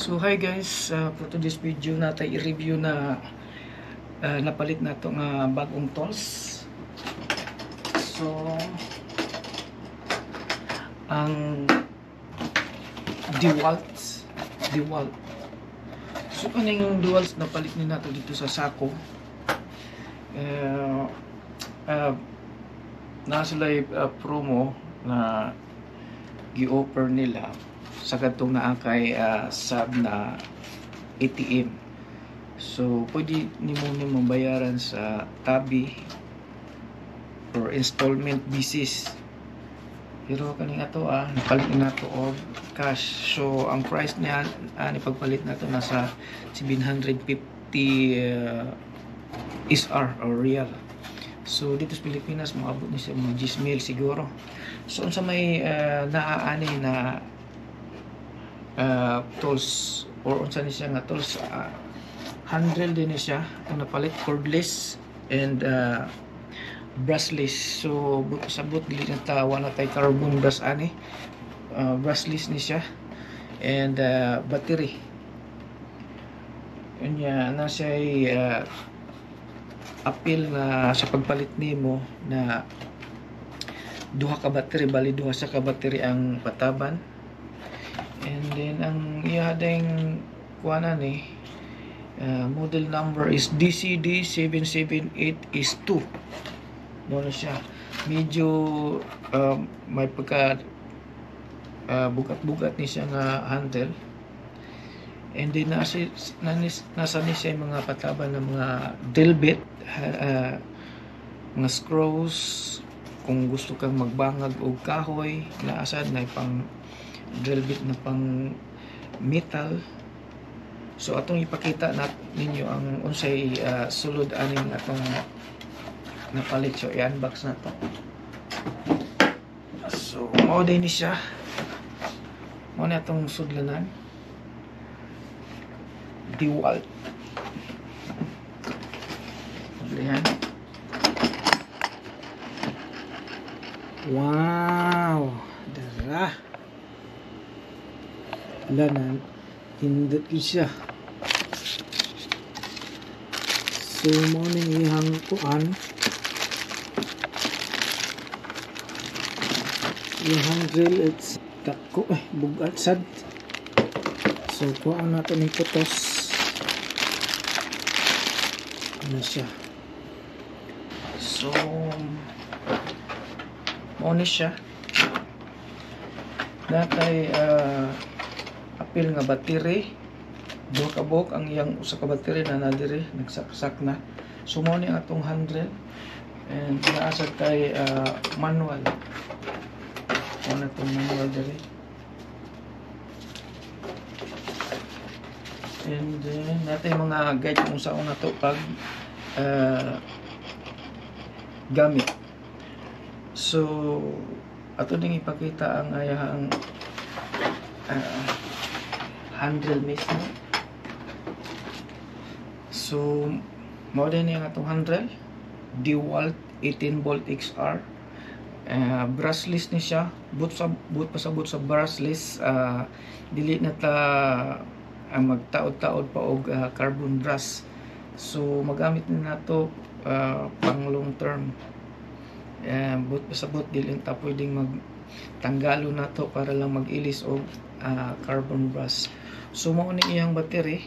So hi guys, for today's video natin i-review na napalit na itong bagong tools. So ang DeWalt. So kaning yung DeWalt napalit ni nato dito sa sila promo na gi-offer nila sa katong naa kay sub na ATM. So pwede nimo mabayaran sa tabi or installment basis. Pero kaning ato napalit na nato og cash. So ang price niya ni pagpalit nato nasa 750 SR or real. So dito sa Pilipinas maabot ni sa mga 10,000 siguro. So unsa may naaani na tools or unsa ni siya nga tools, handle din ni siya ang napalit, cordless and brushless. So sabot dili na ta wala tay carbon brush ani, brushless ni siya and battery. Unya na siya appeal na sa pagpalit nimo na duha ka battery, bali duha sa ka battery ang pataban. And then ang ihadeng kuana ni model number is DCD778S2. Mo siya. Medyo may pagka bugat-bugat ni siya nga handle. And then nasa ni siya mga pataban ng mga drill bit, mga screws kung gusto kang magbangag og kahoy, naasad na pang drill bit na pang metal. So atong ipakita ninyo ang unsay sulod aning atong napalit. So i-unbox na to. So mao din ni siya, mao na atong sudlanan DeWalt. Lihan. Wow, dara lanan hindot siya. So mo ning ihang kuan, yung handle it's dako bugat sad. So kuan nato ni putos ano siya. So mo ni siya natay apil nga battery, duha ka buok ang iyang usa ka battery na nadiri nagsaksak na. So mo ni atong handle and naasad kay manual. Ano itong manual diri. And then natin mga guide kung saan na to pag gamit. So ato ding ipakita ang ayahang handle mismo. So mao din yung atong handle DeWalt 18 volt XR. Brushless ni siya, boot pasabot sa brushless. Dili na ta magtaod-taod pa og carbon brush. So magamit na nato pang long term. Boot pasabot dili ta pwedeng magtanggalo na to para lang mag-ilis og carbon brush. So mao ni iyang battery.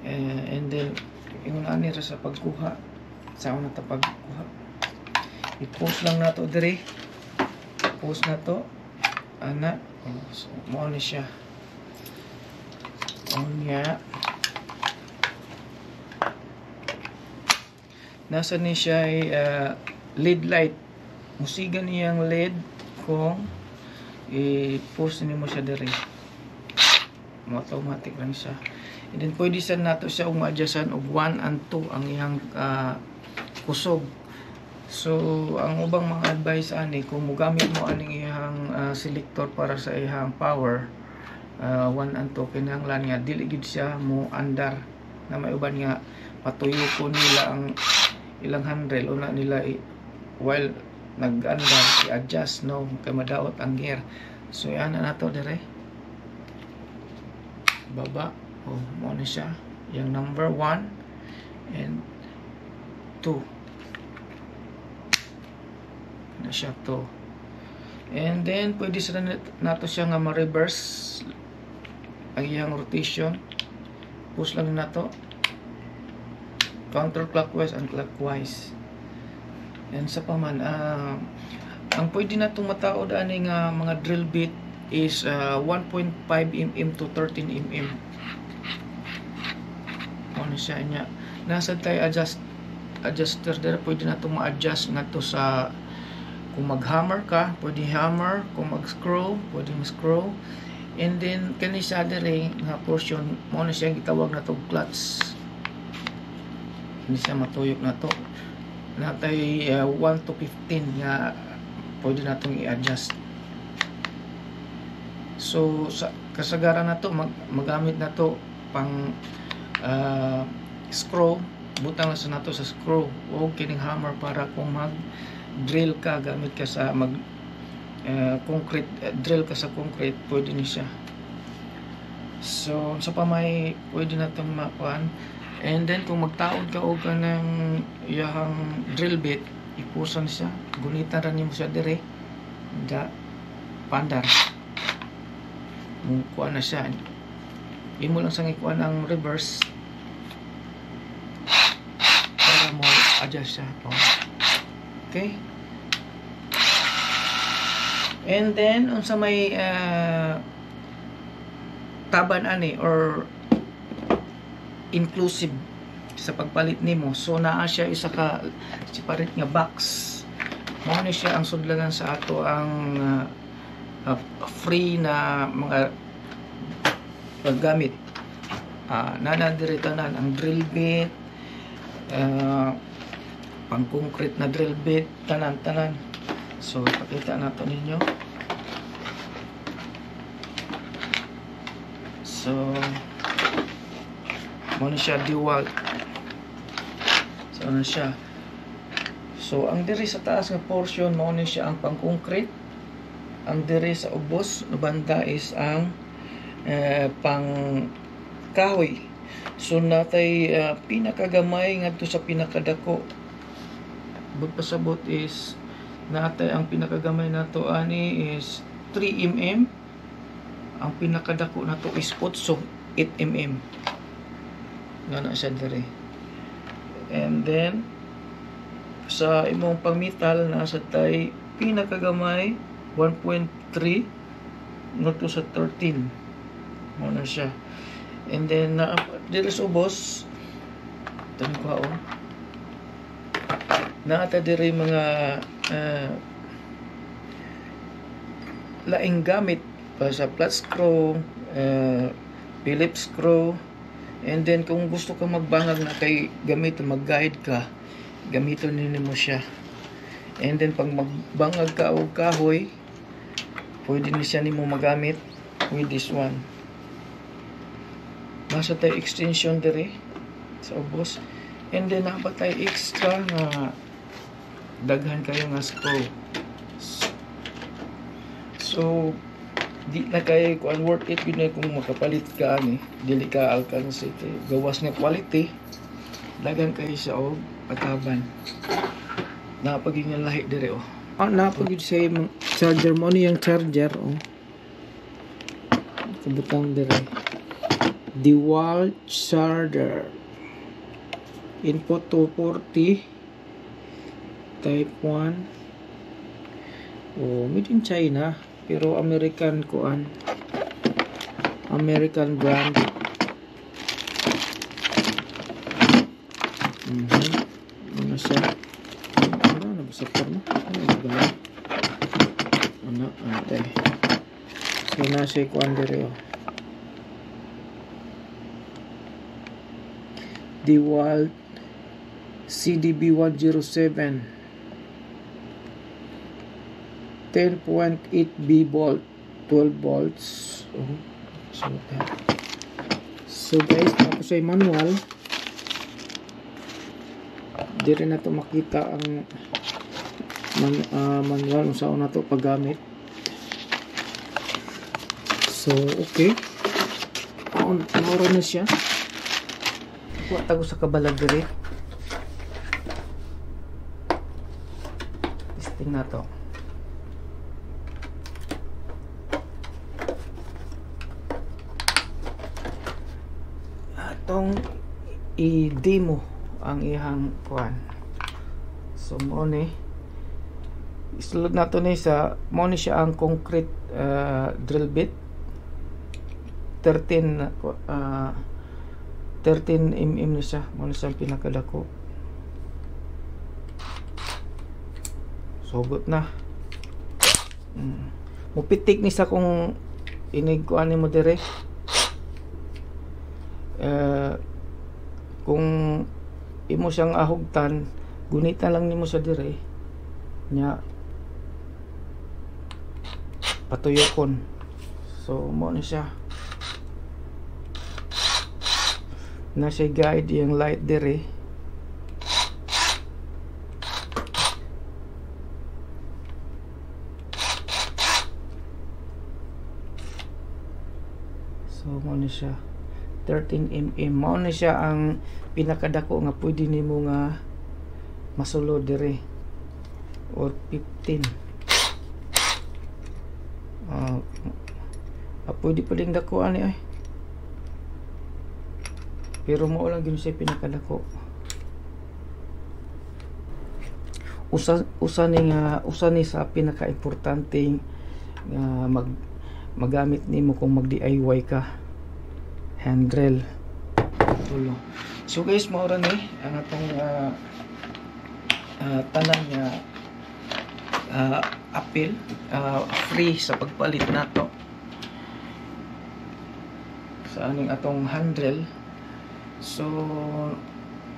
And then yung ani ra sa pagkuha, sa una ta pagkuha, i-post lang nato diri, post na to ana. So mao ni siya niya. Nasa ni siya LED light, musigan niyang LED kung i-post nimo siya diri, automatic lang siya. And then pwede sa nato siya ma-adjustan og 1 and 2 ang iyang kusog. So ang ubang mga advice ani kung mogamit mo aning iyang selector para sa iyang power 1 and 2, kinahanglan nga dili gid siya mo andar na may uban nga patuyo ko nila ang ilang handle una nila while nag-andar i-adjust no kay madaot ang gear. So yan na nato dire. baba. Mo na siya. Yung number 1 and 2. Na siya to. And then pwede sa nato siya nga ma-reverse ang iyang rotation. Push lang nato counterclockwise and clockwise. And sa paman ang pwede natong mataod ani nga mga drill bit is 1.5 mm to 13 mm. Ano siya niya. Nasa tayo adjuster there, pwede natong ma-adjust ngadto sa kung mag-hammer ka, pwede hammer, kung mag-screw, pwede screw. And then kani sa dire nga portion mo na siya gitawag na to clutch. Hindi siya matuyok na to. Natay 1 to 15 nga pwede natong i-adjust. So sa kasagaran na to magamit na to pang screw, butang na sa nato sa screw o kining hammer para kung mag drill ka, gamit ka sa concrete, drill ka sa concrete, pwede ni siya. So sa pamay pwede na itong makuhan. And then kung magtaod ka o ka ng iyang drill bit, ipusan siya, gunitan rin mo siya dire da pandar kuha na siya. Imo lang sang ikuha ng reverse para mo adjust siya. Okay. And then unsa may taban ani or inclusive sa pagpalit nimo, so naa siya isa ka separate nga box. Mao ni siya ang sudlanan sa ato ang free na mga paggamit. Nanadiri tanan ang drill bit, pang concrete na drill bit, tanan. So ipakita nato ninyo. So mo na siya DeWalt. So ano siya. So ang diri sa taas nga portion mo na siya ang pang concrete. Ang diri sa ubos na banda is ang pang kahoy. So natay pinakagamay ngadto sa pinakadako. Pagpasabot is natay ang pinakagamay nato ani is 3 mm. Ang pinakadako nato is 8 mm. Nga na siya diri. And then sa imong pang-metal nasa tay pinakagamay 1.3 ngadto sa 13. Mo na siya. And then diri sa ubos tanong ko naata diri mga laing gamit pa sa flat screw, Phillips screw. And then kung gusto ka magbangag na kay gamit mag-guide ka, gamiton mo siya. And then pag magbangag ka o kahoy, pwede ni siya nimo magamit with this one. Nasa tayo extension diri sa ubos. And then napat tayo extra na daghan kayo nga screw. So di na kay kung worth it yun na kung makapalit ka ani, dili ka alcance gawas nga quality, daghan kayo sa og pataban. Napaging yung lahi dire napagin sa charger mo ano yung charger kabutang dire DeWalt charger input 240 type 1 made in China pero American brand. Ano siya? Ano ba sa forma? Ano ate? So nasa kuan dire DeWalt CDB 107 10.8B volt 12 volts. So guys, tapos ay manual. Di rin na ito makita ang manual kung saan na ito paggamit. So okay, mauro na siya. Kuha tago sa kabalag diri. Testing na to. Atong i-demo ang ihang kuan. So mo ni isulod nato ni sa mo ni siya ang concrete drill bit 13 mm na siya. Mo ni siya ang pinakadako. Sugot na. Mupitik ni sa kung inig kuan ni mo dire. Kung imo siyang ahugtan, gunita lang nimo sa dire nya patuyokon. So mo ni siya na siya guide yung light dire. So mo ni siya 13 mm. Mao na siya ang pinakadako nga pwede nimo nga masulod dire, or 15. Pwede pa ding dako ani ay. Pero mo lang gyud siya pinakadako. Usa ni sa pinaka-importante nga magamit nimo kung mag DIY ka, handrail. Tulo. So guys, mao ra ni ang atong tanan nga appeal, free sa pagpalit nato sa aning atong handrail. So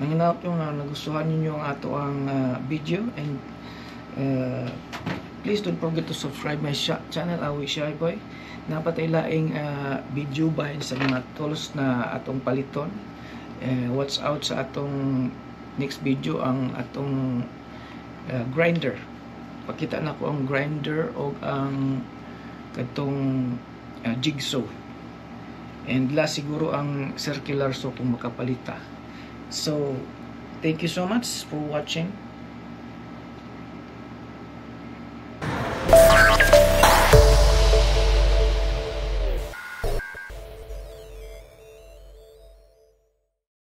nanginap yung nagustuhan ninyo ang ato ang video, and please don't forget to subscribe my channel, Awi Shy Boy. Napatay laing video bahin sa mga tools na atong paliton. Watch out sa atong next video ang atong grinder. Pakita na ko ang grinder o ang katong jigsaw. And last siguro ang circular saw kung makapalita. So thank you so much for watching.